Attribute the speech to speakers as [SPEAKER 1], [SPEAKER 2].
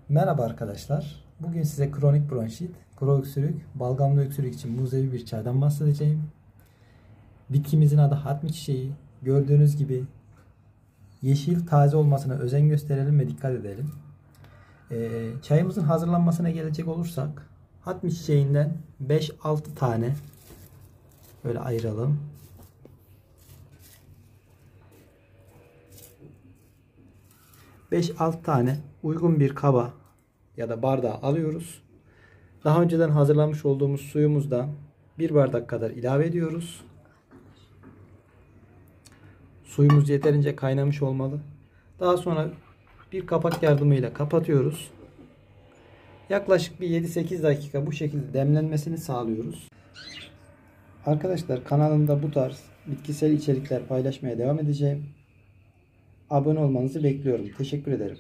[SPEAKER 1] Merhaba arkadaşlar. Bugün size kronik bronşit, kuru öksürük, balgamlı öksürük için muzevi bir çaydan bahsedeceğim. Bitkimizin adı hatmi çiçeği. Gördüğünüz gibi yeşil, taze olmasına özen gösterelim ve dikkat edelim. Çayımızın hazırlanmasına gelecek olursak hatmi çiçeğinden 5-6 tane böyle ayıralım. Beş-altı tane uygun bir kaba ya da bardağa alıyoruz. Daha önceden hazırlamış olduğumuz suyumuzdan 1 bardak kadar ilave ediyoruz. Suyumuz yeterince kaynamış olmalı. Daha sonra bir kapak yardımıyla kapatıyoruz. Yaklaşık bir 7-8 dakika bu şekilde demlenmesini sağlıyoruz. Arkadaşlar, kanalımda bu tarz bitkisel içerikler paylaşmaya devam edeceğim. Abone olmanızı bekliyorum. Teşekkür ederim.